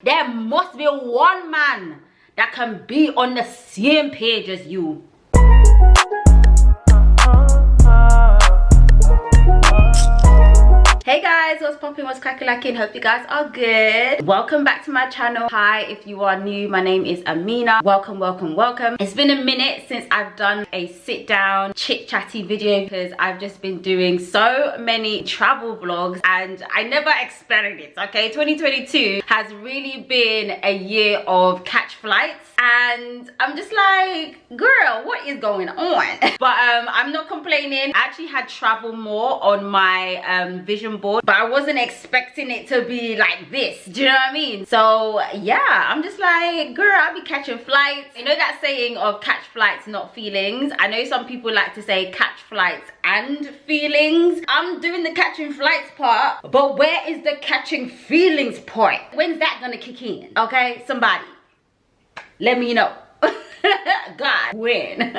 There must be one man that can be on the same page as you. Hey guys, what's popping, what's cracking? Hope you guys are good. Welcome back to my channel. Hi, if you are new, my name is Amina. Welcome. It's been a minute since I've done a sit down chit chatty video because I've just been doing so many travel vlogs and I never expected it. Okay, 2022 has really been a year of catch flights and I'm just like, girl, what is going on? But I'm not complaining. I actually had travel more on my vision board, but I wasn't expecting it to be like this. Do you know what I mean? So yeah, I'm just like, girl, I'll be catching flights. You know that saying of catch flights, not feelings? I know some people like to say catch flights and feelings. I'm doing the catching flights part, but where is the catching feelings part? When's that gonna kick in? Okay, somebody let me know. God, when?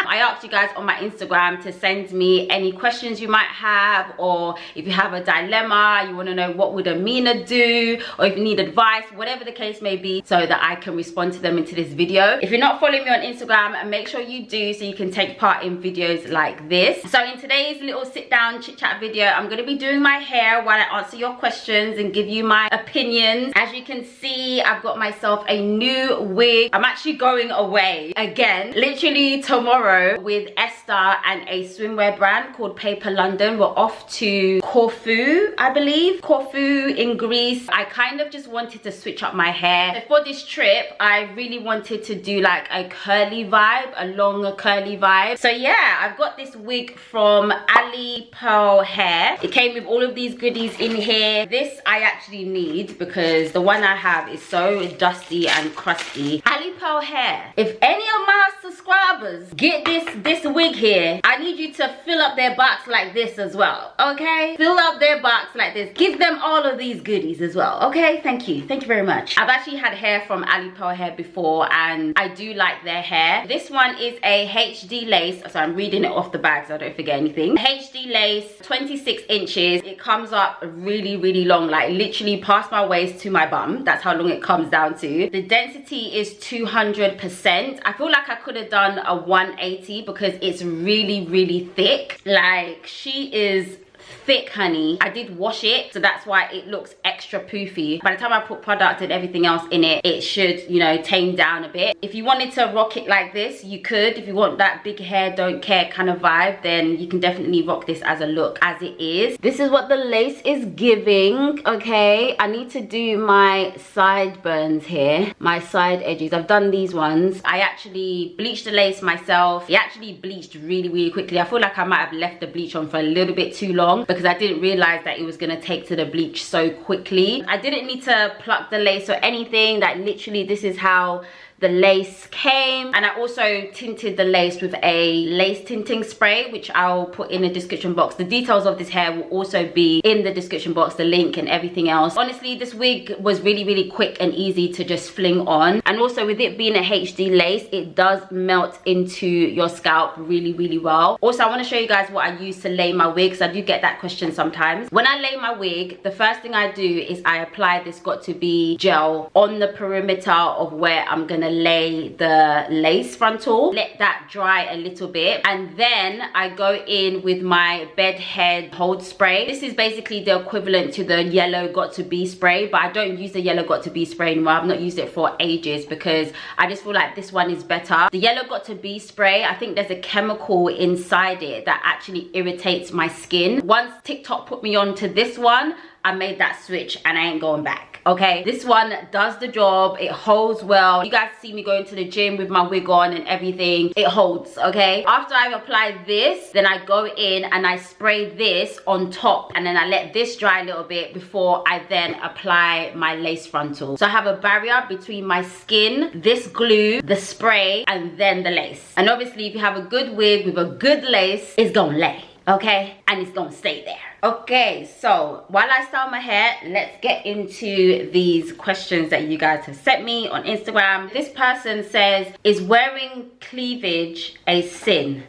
I asked you guys on my Instagram to send me any questions you might have, or if you have a dilemma, you want to know what would Amina do, or if you need advice, whatever the case may be, so that I can respond to them into this video. If you're not following me on Instagram, make sure you do so you can take part in videos like this. So in today's little sit down chit chat video, I'm going to be doing my hair while I answer your questions and give you my opinions. As you can see, I've got myself a new wig. I'm actually going away again, literally tomorrow, with Esther and a swimwear brand called Paper London. We're off to Corfu, I believe. Corfu in Greece. I kind of just wanted to switch up my hair. So for this trip, I really wanted to do like a curly vibe, a long curly vibe. So yeah, I've got this wig from alipearlhair. It came with all of these goodies in here. This I actually need because the one I have is so dusty and crusty. alipearlhair, if any of my subscribers get this wig here, I need you to fill up their box like this as well, okay? Fill up their box like this. Give them all of these goodies as well, okay? Thank you very much. I've actually had hair from alipearlhair before and I do like their hair. This one is a HD lace, so I'm reading it off the bag so I don't forget anything. HD lace, 26 inches. It comes up really long, like literally past my waist to my bum. That's how long it comes down to. The density is 200%. I feel like I could have done a 180 because it's really thick. Like, she is thick, honey. I did wash it, so that's why it looks extra poofy. By the time I put product and everything else in it, it should, you know, tame down a bit. If you wanted to rock it like this, you could. If you want that big hair, don't care kind of vibe, then you can definitely rock this as a look as it is. This is what the lace is giving, okay? I need to do my sideburns here, my side edges. I've done these ones. I actually bleached the lace myself. It actually bleached really quickly. I feel like I might have left the bleach on for a little bit too long because I didn't realize that it was gonna take to the bleach so quickly. I didn't need to pluck the lace or anything. Like, literally, this is how the lace came. And I also tinted the lace with a lace tinting spray, which I'll put in the description box. The details of this hair will also be in the description box, the link and everything else. Honestly, this wig was really quick and easy to just fling on. And also, with it being a HD lace, it does melt into your scalp really well. Also, I want to show you guys what I use to lay my wig, because I do get that question sometimes. When I lay my wig, the first thing I do is I apply this Got To Be gel on the perimeter of where I'm gonna lay the lace frontal. Let that dry a little bit, and then I go in with my bed head hold spray. This is basically the equivalent to the yellow Got To Be spray, but I don't use the yellow Got To Be spray anymore. I've not used it for ages because I just feel like this one is better. The yellow Got To Be spray, I think there's a chemical inside it that actually irritates my skin. Once TikTok put me on to this one, I made that switch and I ain't going back. Okay, this one does the job. It holds well. You guys see me going to the gym with my wig on and everything. It holds, okay? After I've applied this, then I go in and I spray this on top, and then I let this dry a little bit before I then apply my lace frontal. So I have a barrier between my skin, this glue, the spray, and then the lace. And obviously, if you have a good wig with a good lace, it's gonna lay, okay? And it's gonna stay there. Okay, so while I style my hair, let's get into these questions that you guys have sent me on Instagram. This person says, is wearing cleavage a sin?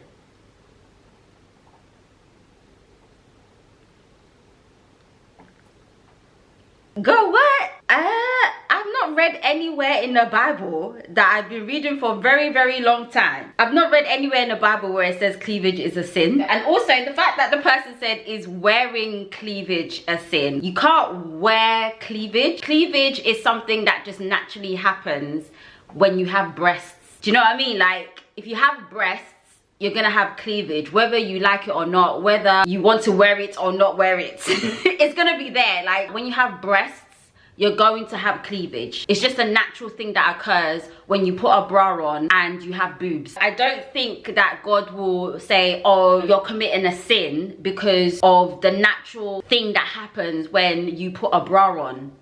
Girl, what? I've not read anywhere in the Bible that I've been reading for a very, very long time. I've not read anywhere in the Bible where it says cleavage is a sin. And also the fact that the person said is wearing cleavage a sin. You can't wear cleavage. Cleavage is something that just naturally happens when you have breasts. Do you know what I mean? Like, if you have breasts, you're gonna have cleavage, whether you like it or not, whether you want to wear it or not wear it. It's gonna be there. Like, when you have breasts, you're going to have cleavage. It's just a natural thing that occurs when you put a bra on and you have boobs. I don't think that God will say, oh, you're committing a sin because of the natural thing that happens when you put a bra on.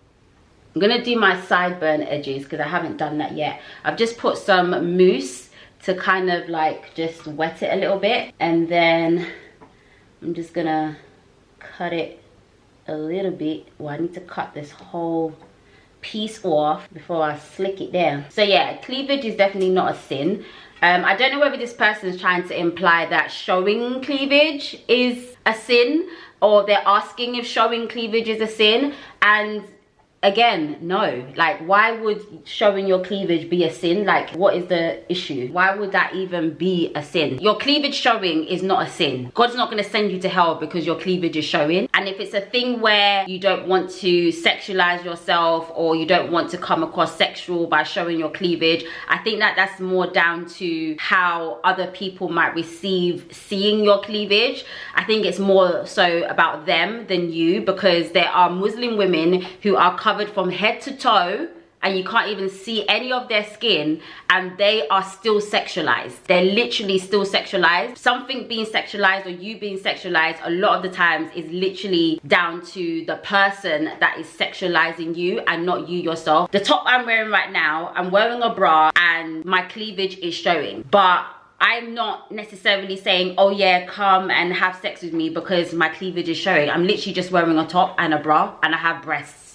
I'm gonna do my sideburn edges because I haven't done that yet. I've just put some mousse to kind of like just wet it a little bit, and then I'm just gonna cut it a little bit. Well, I need to cut this whole piece off before I slick it down. So yeah, cleavage is definitely not a sin. I don't know whether this person is trying to imply that showing cleavage is a sin, or they're asking if showing cleavage is a sin. And again, no. Like, why would showing your cleavage be a sin? Like, what is the issue? Why would that even be a sin? Your cleavage showing is not a sin. God's not going to send you to hell because your cleavage is showing. And if it's a thing where you don't want to sexualize yourself, or you don't want to come across sexual by showing your cleavage, I think that that's more down to how other people might receive seeing your cleavage. I think it's more so about them than you, because there are Muslim women who are covered from head to toe and you can't even see any of their skin, and they are still sexualized. They're literally still sexualized. Something being sexualized or you being sexualized a lot of the times is literally down to the person that is sexualizing you and not you yourself. The top I'm wearing right now, I'm wearing a bra and my cleavage is showing, but I'm not necessarily saying, oh yeah, come and have sex with me because my cleavage is showing. I'm literally just wearing a top and a bra and I have breasts.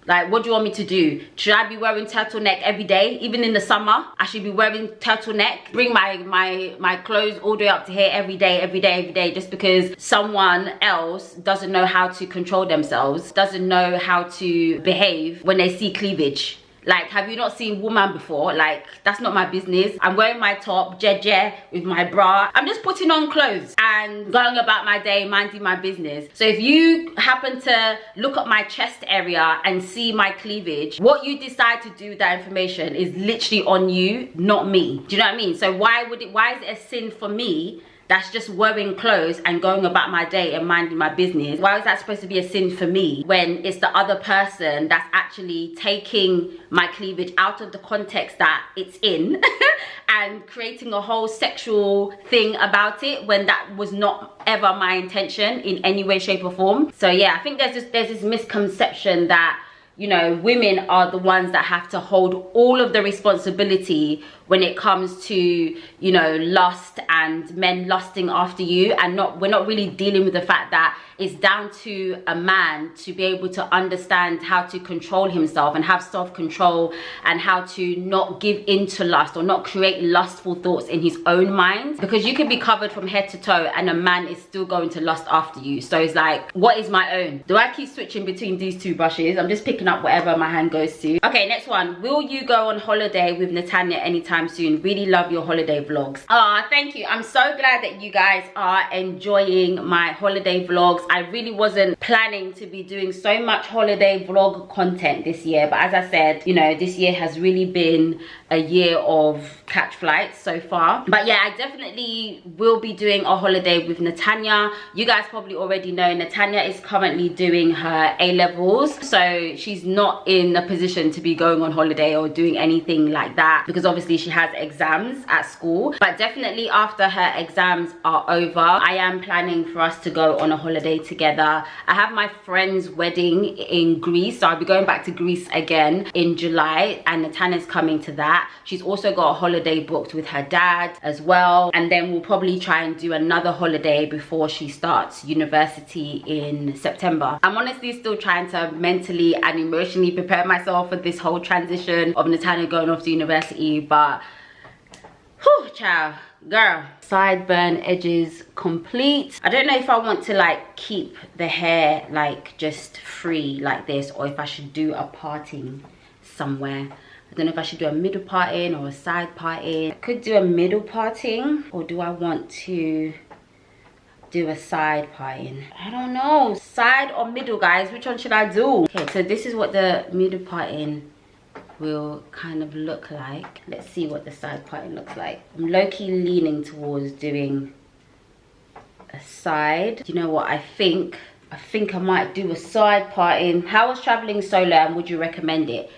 Like, what do you want me to do? Should I be wearing turtleneck every day? Even in the summer, I should be wearing turtleneck. Bring my clothes all the way up to here every day, just because someone else doesn't know how to control themselves, doesn't know how to behave when they see cleavage. Like, have you not seen woman before? Like, that's not my business. I'm wearing my top, jeje, with my bra. I'm just putting on clothes and going about my day, minding my business. So if you happen to look at my chest area and see my cleavage, what you decide to do with that information is literally on you, not me. Do you know what I mean? So why is it a sin for me that's just wearing clothes and going about my day and minding my business? Why is that supposed to be a sin for me when it's the other person that's actually taking my cleavage out of the context that it's in and creating a whole sexual thing about it, when that was not ever my intention in any way, shape or form? So yeah, I think there's this misconception that, you know, women are the ones that have to hold all of the responsibility when it comes to, you know, lust and men lusting after you, and we're not really dealing with the fact that it's down to a man to be able to understand how to control himself and have self-control, and how to not give into lust or not create lustful thoughts in his own mind. Because you can be covered from head to toe and a man is still going to lust after you. So it's like, what is my own? Do I keep switching between these two brushes? I'm just picking up whatever my hand goes to. Okay, next one. Will you go on holiday with Netanya anytime soon? Really love your holiday vlogs. Ah, thank you. I'm so glad that you guys are enjoying my holiday vlogs. I really wasn't planning to be doing so much holiday vlog content this year, but as I said, you know, this year has really been a year of catch flights so far. But yeah, I definitely will be doing a holiday with Netanya. You guys probably already know Netanya is currently doing her A-levels, so she's not in a position to be going on holiday or doing anything like that, because obviously she has exams at school. But definitely after her exams are over, I am planning for us to go on a holiday together. I have my friend's wedding in Greece, so I'll be going back to Greece again in July, and Netanya's coming to that. She's also got a holiday booked with her dad as well, and then we'll probably try and do another holiday before she starts university in September. I'm honestly still trying to mentally and emotionally prepare myself for this whole transition of Netanya going off to university, but Whew, child, girl. Sideburn edges complete. I don't know if I want to like keep the hair like just free like this, or if I should do a parting somewhere. I don't know if I should do a middle parting or a side parting. I could do a middle parting, or do I want to do a side parting? I don't know. Side or middle, guys? Which one should I do? Okay, so this is what the middle parting will kind of look like. Let's see what the side parting looks like. I'm low-key leaning towards doing a side. You know what? I think I might do a side parting. How was traveling solo, and would you recommend it?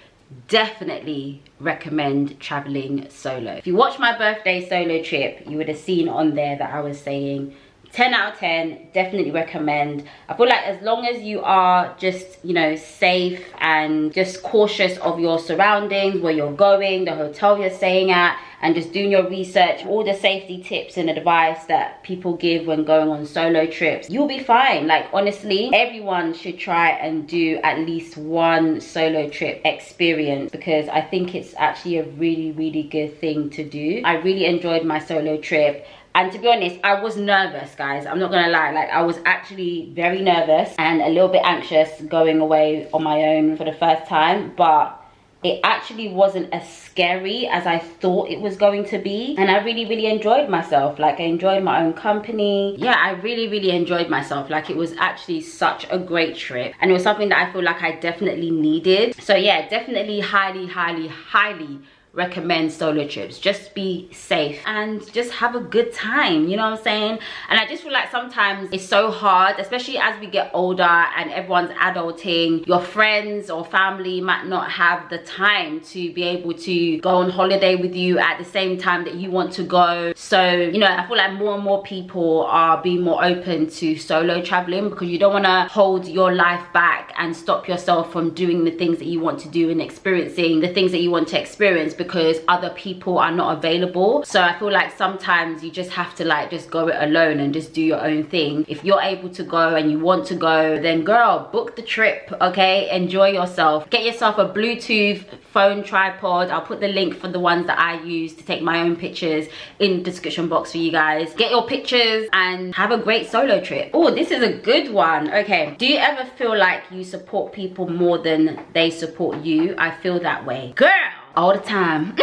Definitely recommend traveling solo. If you watched my birthday solo trip, you would have seen on there that I was saying 10 out of 10, definitely recommend. I feel like as long as you are just, you know, safe and just cautious of your surroundings, where you're going, the hotel you're staying at, and just doing your research, all the safety tips and advice that people give when going on solo trips, you'll be fine. Like, honestly, everyone should try and do at least one solo trip experience, because I think it's actually a really, really good thing to do. I really enjoyed my solo trip. And to be honest, I was nervous, guys. I'm not gonna lie. Like, I was actually very nervous and a little bit anxious going away on my own for the first time. But it actually wasn't as scary as I thought it was going to be. And I really, really enjoyed myself. Like, I enjoyed my own company. Yeah, I really, really enjoyed myself. Like, it was actually such a great trip. And it was something that I feel like I definitely needed. So yeah, definitely highly, highly, highly recommend solo trips. Just be safe and just have a good time, you know what I'm saying? And I just feel like sometimes it's so hard, especially as we get older and everyone's adulting. Your friends or family might not have the time to be able to go on holiday with you at the same time that you want to go. So, you know, I feel like more and more people are being more open to solo traveling, because you don't want to hold your life back and stop yourself from doing the things that you want to do and experiencing the things that you want to experience because other people are not available. So I feel like sometimes you just have to like just go it alone and just do your own thing. If you're able to go and you want to go, then girl, book the trip, okay? Enjoy yourself. Get yourself a Bluetooth phone tripod. I'll put the link for the ones that I use to take my own pictures in the description box for you guys. Get your pictures and have a great solo trip. Oh, this is a good one. Okay, do you ever feel like you support people more than they support you? I feel that way, girl, all the time.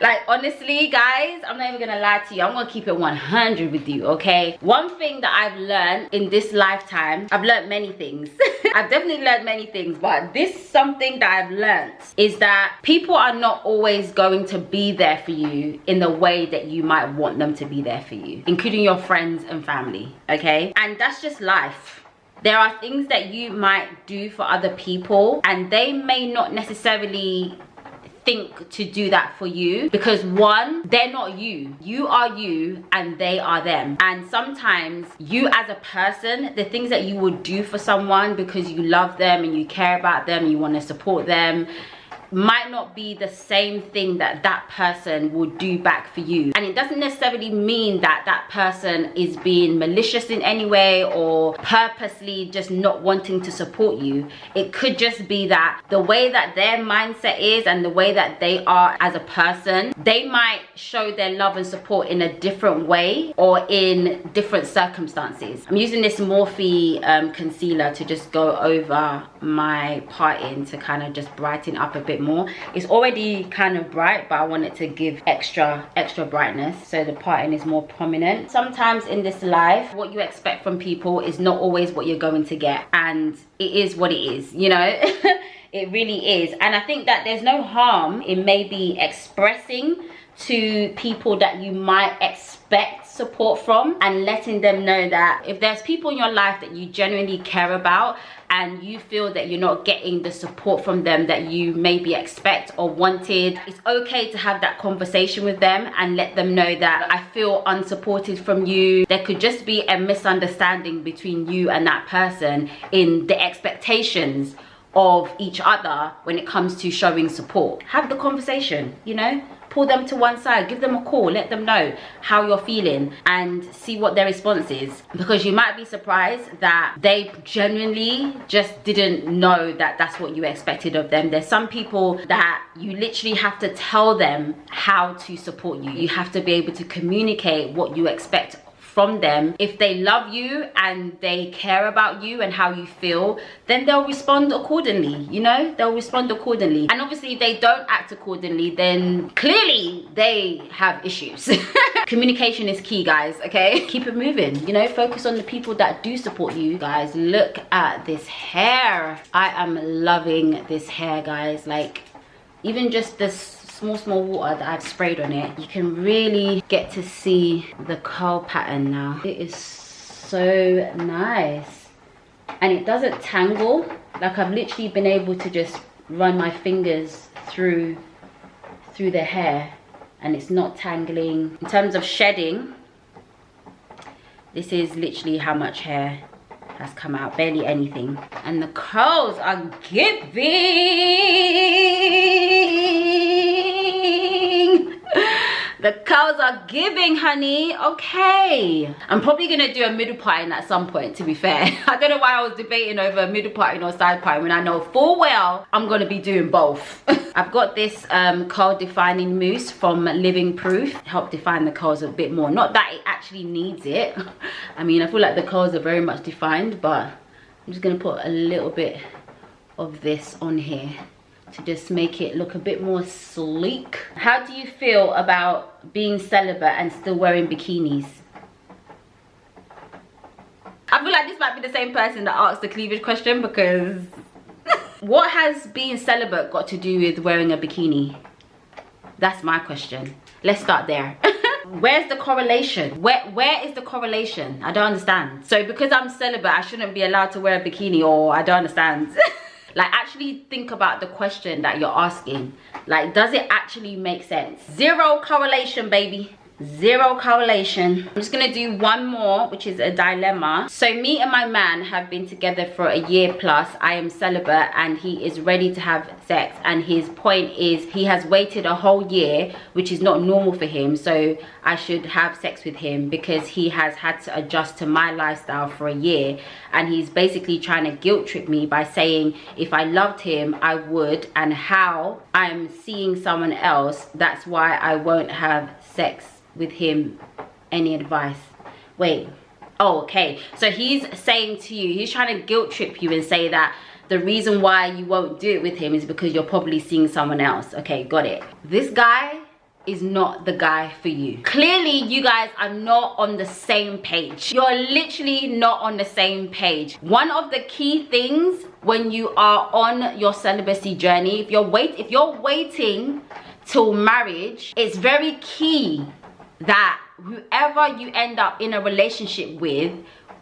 Like, honestly, guys, I'm not even gonna lie to you. I'm gonna keep it 100 with you, okay? One thing that I've learned in this lifetime, I've learned many things. I've definitely learned many things, but this something that I've learned is that people are not always going to be there for you in the way that you might want them to be there for you, including your friends and family, okay? And that's just life. There are things that you might do for other people and they may not necessarily think to do that for you, because one, they're not you. You are you and they are them. And sometimes you as a person, the things that you would do for someone because you love them and you care about them, you want to support them, might not be the same thing that that person would do back for you. And it doesn't necessarily mean that that person is being malicious in any way or purposely just not wanting to support you. It could just be that the way that their mindset is and the way that they are as a person, they might show their love and support in a different way or in different circumstances. I'm using this Morphe concealer to just go over my parting to kind of just brighten up a bit more. It's already kind of bright, but I want it to give extra brightness, so the parting is more prominent. Sometimes in this life, what you expect from people is not always what you're going to get, and it is what it is, you know. It really is. And I think that there's no harm in maybe expressing to people that you might expect support from and letting them know that if there's people in your life that you genuinely care about and you feel that you're not getting the support from them that you maybe expect or wanted, it's okay to have that conversation with them and let them know that I feel unsupported from you. There could just be a misunderstanding between you and that person in the expectations of each other when it comes to showing support. Have the conversation, you know, pull them to one side, give them a call, let them know how you're feeling and see what their response is, because you might be surprised that they genuinely just didn't know that that's what you expected of them. There's some people that you literally have to tell them how to support you. You have to be able to communicate what you expect from them. If they love you and they care about you and how you feel, then they'll respond accordingly, you know, they'll respond accordingly. And obviously if they don't act accordingly, then clearly they have issues. Communication is key, guys, okay? Keep it moving, you know, focus on the people that do support you. Guys, look at this hair. I am loving this hair, guys. Like, even just this small water that I've sprayed on it, you can really get to see the curl pattern now. It is so nice and it doesn't tangle. Like, I've literally been able to just run my fingers through the hair and it's not tangling. In terms of shedding, this is literally how much hair has come out, barely anything. And the curls are giving. The curls are giving, honey. Okay, I'm probably gonna do a middle parting at some point, to be fair. I don't know why I was debating over a middle parting or side parting when I know full well I'm gonna be doing both. I've got this curl defining mousse from Living Proof. Help define the curls a bit more. Not that it actually needs it. I mean, I feel like the curls are very much defined, but I'm just gonna put a little bit of this on here to just make it look a bit more sleek. How do you feel about being celibate and still wearing bikinis? I feel like this might be the same person that asked the cleavage question, because what has being celibate got to do with wearing a bikini? That's my question. Let's start there. Where's the correlation? Where is the correlation? I don't understand. So because I'm celibate, I shouldn't be allowed to wear a bikini, or I don't understand. Like, actually think about the question that you're asking. Like, does it actually make sense? Zero correlation, baby. Zero correlation. I'm just gonna do one more, which is a dilemma. So me and my man have been together for a year plus. I am celibate and he is ready to have sex, and his point is he has waited a whole year, which is not normal for him, so I should have sex with him because he has had to adjust to my lifestyle for a year. And he's basically trying to guilt trip me by saying if I loved him I would, and how I'm seeing someone else, that's why I won't have sex with him. Any advice? Wait, oh, okay, so he's saying to you, he's trying to guilt trip you and say that the reason why you won't do it with him is because you're probably seeing someone else. Okay, got it. This guy is not the guy for you. Clearly you guys are not on the same page. You're literally not on the same page. One of the key things when you are on your celibacy journey, if you're waiting till marriage, it's very key that whoever you end up in a relationship with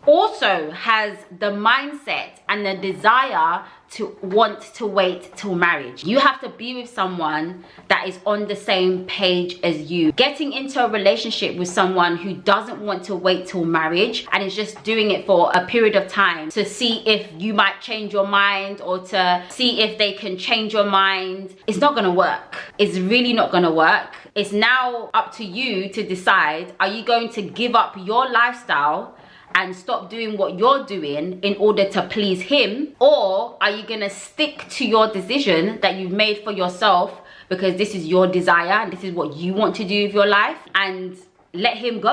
also has the mindset and the desire to want to wait till marriage. You have to be with someone that is on the same page as you. Getting into a relationship with someone who doesn't want to wait till marriage and is just doing it for a period of time to see if you might change your mind, or to see if they can change your mind, it's not gonna work. It's really not gonna work. It's now up to you to decide, are you going to give up your lifestyle and stop doing what you're doing in order to please him, or are you gonna stick to your decision that you've made for yourself because this is your desire and this is what you want to do with your life, and let him go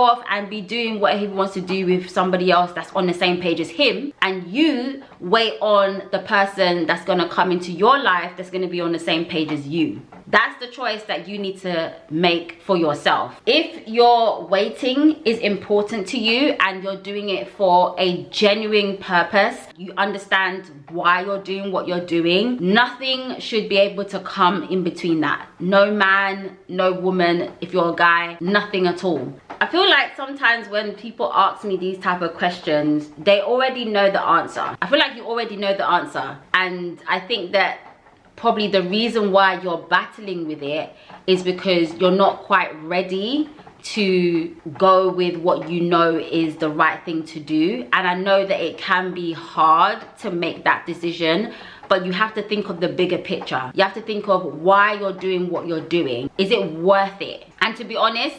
off and be doing what he wants to do with somebody else that's on the same page as him, and you wait on the person that's gonna come into your life that's gonna be on the same page as you. That's the choice that you need to make for yourself. If your waiting is important to you and you're doing it for a genuine purpose, you understand why you're doing what you're doing, nothing should be able to come in between that. No man, no woman, if you're a guy, nothing at all. I feel like sometimes when people ask me these type of questions, they already know the answer. I feel like you already know the answer, and I think that probably the reason why you're battling with it is because you're not quite ready to go with what you know is the right thing to do. And I know that it can be hard to make that decision, but you have to think of the bigger picture. You have to think of why you're doing what you're doing. Is it worth it? And to be honest,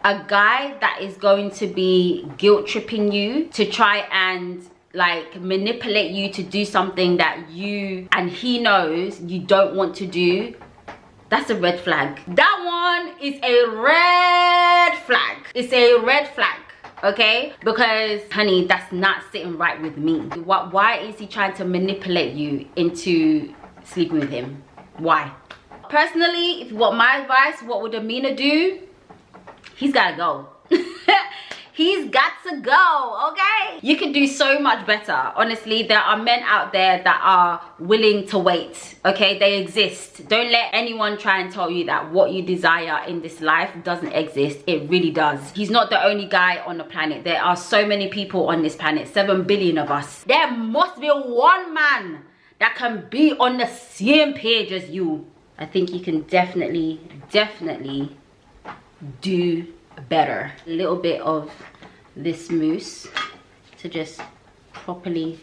a guy that is going to be guilt tripping you to try and like manipulate you to do something that you and he knows you don't want to do, that's a red flag. That one is a red flag. It's a red flag, okay? Because honey, that's not sitting right with me. Why is he trying to manipulate you into sleeping with him? Why? Personally, if you want my advice, what would Amina do? He's gotta go. He's got to go, okay? You can do so much better. Honestly, there are men out there that are willing to wait, okay? They exist. Don't let anyone try and tell you that what you desire in this life doesn't exist. It really does. He's not the only guy on the planet. There are so many people on this planet, 7 billion of us. There must be one man that can be on the same page as you. I think you can definitely do better. A little bit of this mousse to just properly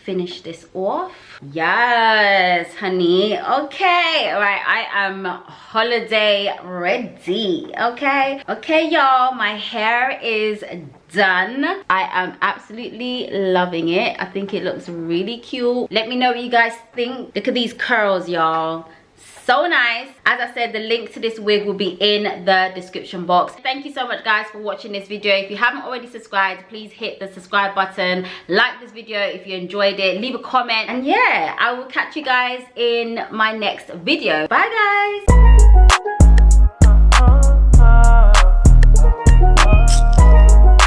finish this off. Yes, honey. Okay, all right, I am holiday ready. Okay, y'all, my hair is done. I am absolutely loving it. I think it looks really cute. Let me know what you guys think. Look at these curls, y'all. So nice. As I said, the link to this wig will be in the description box. Thank you so much guys for watching this video. If you haven't already subscribed, please hit the subscribe button, like this video if you enjoyed it, leave a comment, and yeah, I will catch you guys in my next video. Bye guys.